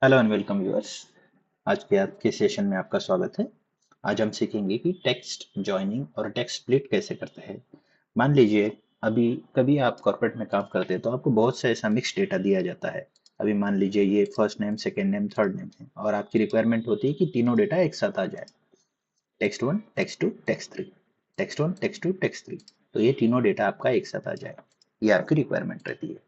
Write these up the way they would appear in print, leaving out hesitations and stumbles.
Hello and welcome viewers. आज के session में आपका स्वागत है। आज हम सीखेंगे कि टेक्स्ट जॉइनिंग और टेक्स्ट स्प्लिट कैसे करते हैं। मान लीजिए अभी कभी आप कॉर्पोरेट में काम करते हैं तो आपको बहुत सा ऐसा मिक्स डेटा दिया जाता है। अभी मान लीजिए ये first name, second name, third name है और आपकी रिक्वायरमेंट होती है कि तीनों डेटा एक साथ आ जाए। Text one, text two, text three, text one, text two, text three. तो ये तीनों डेटा आपका एक साथ आ जाए, ये आपकी रिक्वायरमेंट रहती है।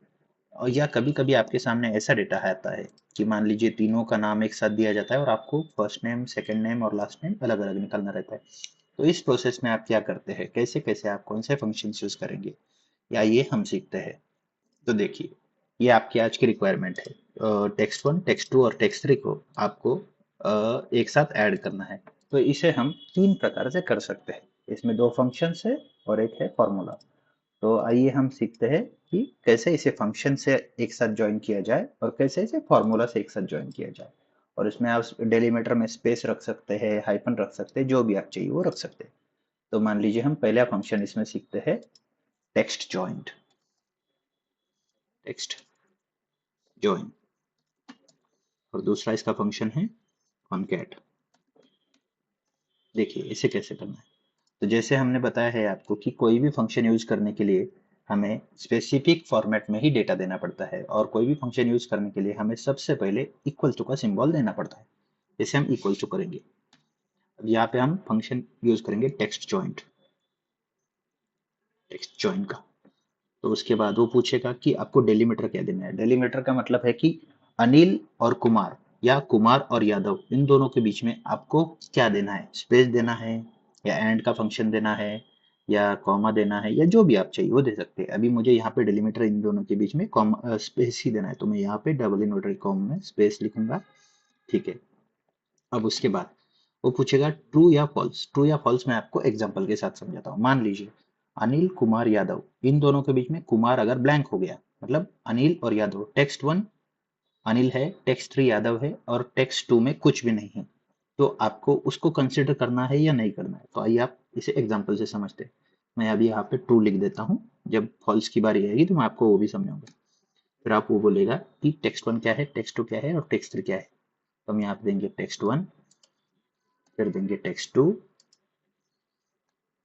और या कभी कभी आपके सामने ऐसा डेटा आता है कि मान लीजिए तीनों का नाम एक साथ दिया जाता है और आपको फर्स्ट नेम, सेकंड नेम और लास्ट नेम अलग अलग निकालना रहता है। तो इस प्रोसेस में आप क्या करते हैं, कैसे कैसे आप कौन से फंक्शन यूज करेंगे, या ये हम सीखते हैं। तो देखिए, ये आपकी आज की रिक्वायरमेंट है। टेक्स्ट वन, टेक्स्ट टू और टेक्स्ट थ्री को आपको एक साथ ऐड करना है। तो इसे हम तीन प्रकार से कर सकते हैं। इसमें दो फंक्शंस है और एक है फॉर्मूला। तो आइए हम सीखते हैं कि कैसे इसे फंक्शन से एक साथ ज्वाइन किया जाए और कैसे इसे फॉर्मूला से एक साथ ज्वाइन किया जाए। और इसमें आप डेलीमीटर में स्पेस रख सकते हैं, हाइफन रख सकते हैं, जो भी आप चाहिए वो रख सकते हैं। तो मान लीजिए हम पहला फंक्शन इसमें सीखते हैं, टेक्स्ट जॉइंट। Text join. और दूसरा इसका फंक्शन है कॉनकैट। देखिए इसे कैसे करना है। तो जैसे हमने बताया है आपको कि कोई भी फंक्शन यूज करने के लिए हमें स्पेसिफिक फॉर्मेट में ही डेटा देना पड़ता है, और कोई भी फंक्शन यूज करने के लिए हमें सबसे पहले इक्वल टू का सिंबल देना पड़ता है। जैसे हम इक्वल टू करेंगे, अब यहाँ पे हम फंक्शन यूज करेंगे टेक्स्ट जॉइंट। टेक्स्ट जॉइंट का तो उसके बाद वो पूछेगा कि आपको डेलीमीटर क्या देना है। डेलीमीटर का मतलब है कि अनिल और कुमार या कुमार और यादव, इन दोनों के बीच में आपको क्या देना है, स्पेस देना है या एंड का फंक्शन देना है या कॉमा देना है, या जो भी आप चाहिए वो दे सकते हैं। अभी मुझे यहाँ पे डेलीमीटर इन दोनों के बीच में कॉमा स्पेस ही देना है, तो मैं यहाँ पे डबल इन्वर्टेड कॉमा में स्पेस लिखूंगा। ठीक है। अब उसके बाद वो पूछेगा ट्रू या फॉल्स। ट्रू या फॉल्स मैं आपको एग्जांपल के साथ समझाता हूँ। मान लीजिए अनिल, कुमार, यादव, इन दोनों के बीच में कुमार अगर ब्लैंक हो गया, मतलब अनिल और यादव, टेक्स्ट वन अनिल है, टेक्स्ट थ्री यादव है और टेक्स्ट टू में कुछ भी नहीं है, तो आपको उसको कंसिडर करना है या नहीं करना है। तो आइए आप इसे एग्जाम्पल से समझते हैं। मैं अभी यहाँ पे ट्रू लिख देता हूँ, जब फॉल्स की बारी आएगी तो मैं आपको वो भी समझाऊंगा। फिर आप वो बोलेगा कि टेक्स्ट वन क्या है, टेक्स्ट टू क्या है और टेक्स्ट थ्री क्या है। तो हम यहाँ पे देंगे टेक्स्ट वन, फिर देंगे टेक्स्ट टू।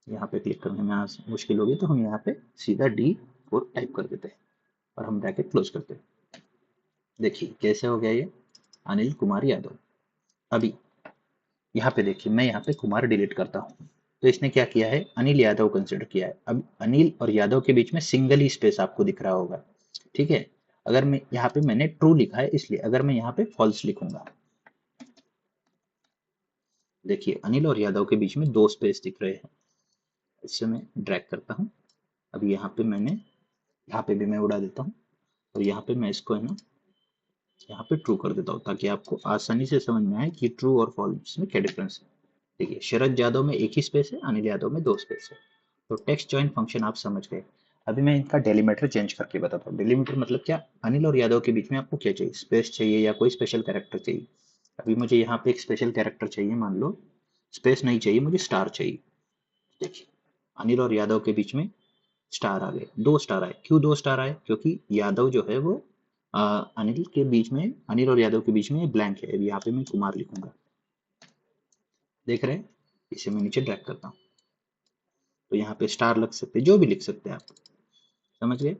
यहाँ पे क्लिक करने में आज मुश्किल होगी तो हम यहाँ पे सीधा D4 टाइप कर देते हैं और हम ब्रैकेट क्लोज करते हैं। देखिए कैसे हो गया ये, अनिल कुमार यादव। अभी यहाँ पे देखिए, मैं यहाँ पे कुमार डिलीट करता हूँ तो इसने क्या किया है, अनिल यादव कंसिडर किया है। अब अनिल और यादव के बीच में सिंगल ही स्पेस आपको दिख रहा होगा। ठीक है। अगर मैं यहाँ पे, मैंने ट्रू लिखा है इसलिए, अगर मैं यहाँ पे फॉल्स लिखूंगा, देखिए अनिल और यादव के बीच में दो स्पेस दिख रहे हैं। इससे मैं ड्रैग करता हूँ। अभी यहाँ पे मैंने, यहाँ पे भी मैं उड़ा देता हूँ और यहाँ पे मैं इसको है ना, यहाँ पे ट्रू कर देता हूँ ताकि आपको आसानी से समझ में आए कि ट्रू और फॉल्स में क्या डिफरेंस है। देखिए शरद यादव में एक ही स्पेस है, अनिल यादव में दो स्पेस है। तो टेक्स्ट जॉइन फंक्शन आप समझ गए। अभी मैं इनका डेलीमीटर चेंज करके बताता हूँ। डेलीमीटर मतलब क्या, अनिल और यादव के बीच में आपको क्या चाहिए, स्पेस चाहिए या कोई स्पेशल कैरेक्टर चाहिए। अभी मुझे यहाँ पे एक स्पेशल कैरेक्टर चाहिए, मान लो स्पेस नहीं चाहिए, मुझे स्टार चाहिए। देखिए अनिल और यादव के बीच में स्टार आ गए, दो स्टार आए। क्यों दो स्टार आए, क्योंकि यादव जो है वो अनिल के बीच में, अनिल और यादव के बीच में ब्लैंक है। यहाँ पे मैं कुमार लिखूंगा, देख रहे हैं। इसे मैं नीचे ड्रैग करता हूँ तो यहाँ पे स्टार लग सकते, जो भी लिख सकते हैं आप, समझ गए।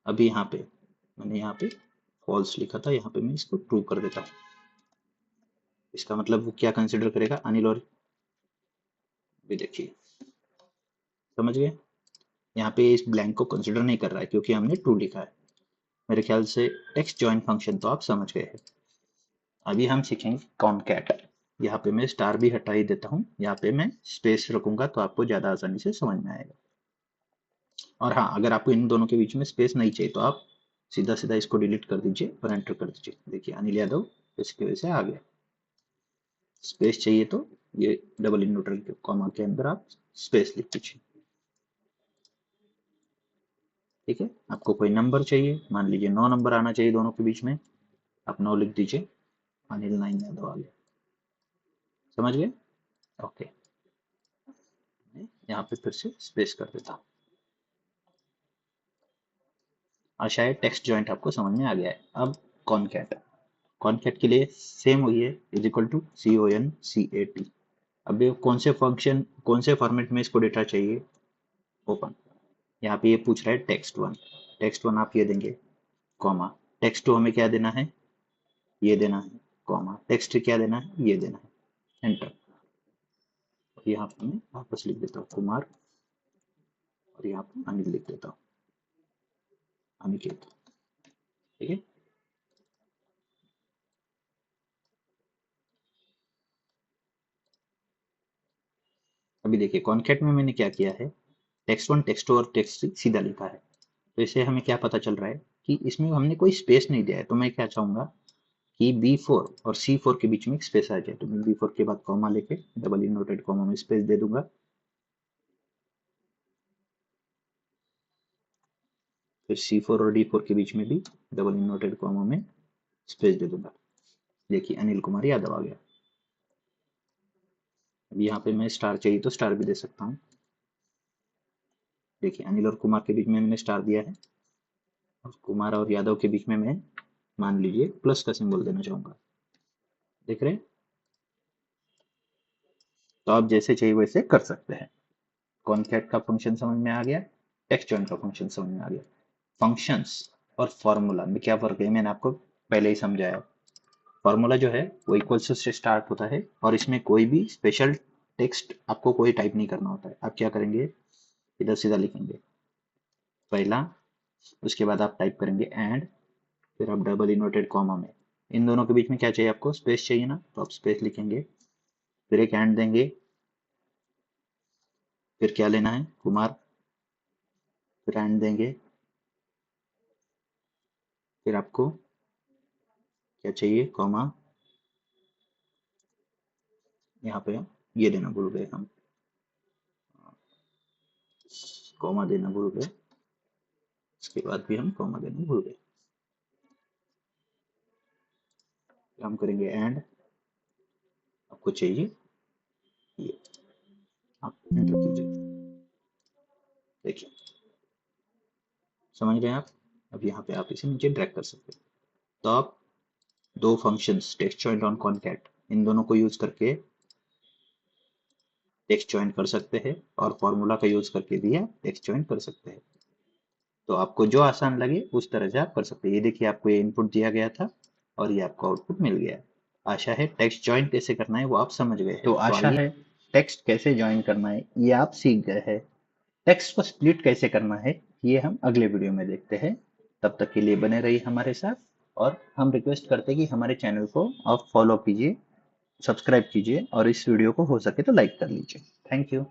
अभी यहाँ पे मैंने यहाँ पे फॉल्स लिखा था, यहाँ पे मैं इसको ट्रू कर देता हूँ। इसका मतलब वो क्या कंसिडर करेगा, अनिल और, भी देखिए, समझ गए। यहाँ पे इस ब्लैंक को कंसिडर नहीं कर रहा है क्योंकि हमने ट्रू लिखा है। मेरे ख्याल से टेक्स्ट जॉइन फंक्शन तो आप समझ गए हैं। अभी हम सीखेंगे कॉनकैट। यहाँ पे मैं स्टार भी हटा ही देता हूँ, यहाँ पे मैं स्पेस रखूंगा तो आपको ज्यादा आसानी से समझ में आएगा। और हाँ, अगर आपको इन दोनों के बीच में स्पेस नहीं चाहिए तो आप सीधा सीधा इसको डिलीट कर दीजिए और एंटर कर दीजिए। देखिए अनिल यादव इसकी वजह से आ गया। स्पेस चाहिए तो ये डबल इन्वर्टर के कॉमा के अंदर आप स्पेस लिख दीजिए। ठीक है। आपको कोई नंबर चाहिए, मान लीजिए 9 नंबर आना चाहिए दोनों के बीच में, आप 9 लिख दीजिए। अनिल 9 यादव आ गया। समझ गए। ओके। यहाँ पे फिर से स्पेस कर देता हूँ। और शायद टेक्स्ट जॉइंट आपको समझ में आ गया है। अब कॉनकैट। कॉनकैट के लिए सेम वही है, इज इक्वल टू CONCAT। अब ये कौन से फॉर्मेट में इसको डेटा चाहिए, ओपन। यहाँ पे ये पूछ रहा है टेक्स्ट वन आप ये देंगे, कॉमा टेक्स्ट टू हमें क्या देना है, ये देना है, कॉमा टेक्स्ट क्या देना है, ये देना है, एंटर। यहाँ पे मैं वापस लिख देता हूँ कुमार, और यहाँ पे अनिल लिख देता हूँ, अनिकेत। ठीक है, अभी देखिए कॉनकैट में मैंने क्या किया है, टेक्स्ट 1 टेक्स्ट 2 और टेक्स्ट 3 सीधा लिखा है। तो इससे हमें क्या पता चल रहा है कि इसमें हमने कोई स्पेस नहीं दिया है। तो मैं क्या चाहूंगा कि B4 और C4 के बीच में एक स्पेस आ जाए। तो मैं B4 के बाद कॉमा लेके डबल इनवर्टेड कॉमा में स्पेस दे दूंगा, फिर C4 और D4 के बीच में भी डबल इनवर्टेड कॉमा में स्पेस दे दूंगा। देखिए अनिल कुमार यादव आ गया। अब यहाँ पे मैं स्टार चाहिए तो स्टार भी दे सकता हूँ। देखिए अनिल और कुमार के बीच में मैंने स्टार दिया है, और कुमार और यादव के बीच में मैं मान लीजिए प्लस का सिंबल देना चाहूंगा। देख रहे हैं, तो आप जैसे चाहिए वैसे कर सकते हैं। कॉनकैट का फंक्शन समझ में आ गया, टेक्स्ट जॉइन का फंक्शन समझ में आ गया। फंक्शंस और फॉर्मूला में क्या फर्क है मैंने आपको पहले ही समझाया। फॉर्मूला जो है वो इक्वल्स से स्टार्ट होता है, और इसमें कोई भी स्पेशल टेक्स्ट आपको कोई टाइप नहीं करना होता है। आप क्या करेंगे, इधर सीधा लिखेंगे पहला, उसके बाद आप टाइप करेंगे एंड, फिर आप डबल इन्वर्टेड कॉमा में, इन दोनों के बीच में क्या चाहिए आपको, स्पेस चाहिए ना, तो आप स्पेस लिखेंगे, फिर एक एंड देंगे, फिर क्या लेना है कुमार, फिर एंड देंगे, फिर आपको क्या चाहिए कॉमा, यहाँ पे ये देना भूल गए हम, कॉमा देना भूल गए, इसके बाद भी हम कॉमा देना भूल गए। हम करेंगे एंड, आपको चाहिए ये, आप एंटर कीजिए। देखिए समझ रहे हैं आप। अब यहाँ पे आप इसे नीचे ड्रैग कर सकते हैं। तो आप दो functions text join and concat, इन दोनों को यूज करके टेक्स्ट जॉइन कर सकते हैं, और फॉर्मूला का यूज करके भी आप टेक्स्ट जॉइन कर सकते हैं। तो आपको जो आसान लगे उस तरह से आप कर सकते हैं। ये देखिए आपको ये इनपुट दिया गया था, और ये आपको आउटपुट मिल गया। आशा है टेक्स्ट जॉइन कैसे करना है वो आप समझ गए हैं। तो आशा है टेक्स्ट कैसे जॉइन करना है ये आप सीख गए हैं। टेक्स्ट को स्प्लिट कैसे करना है ये हम अगले वीडियो में देखते हैं। तब तक के लिए बने रहिए हमारे साथ, और हम रिक्वेस्ट करते हैं कि हमारे चैनल को आप फॉलो कीजिए, सब्सक्राइब कीजिए, और इस वीडियो को हो सके तो लाइक कर लीजिए। Thank you.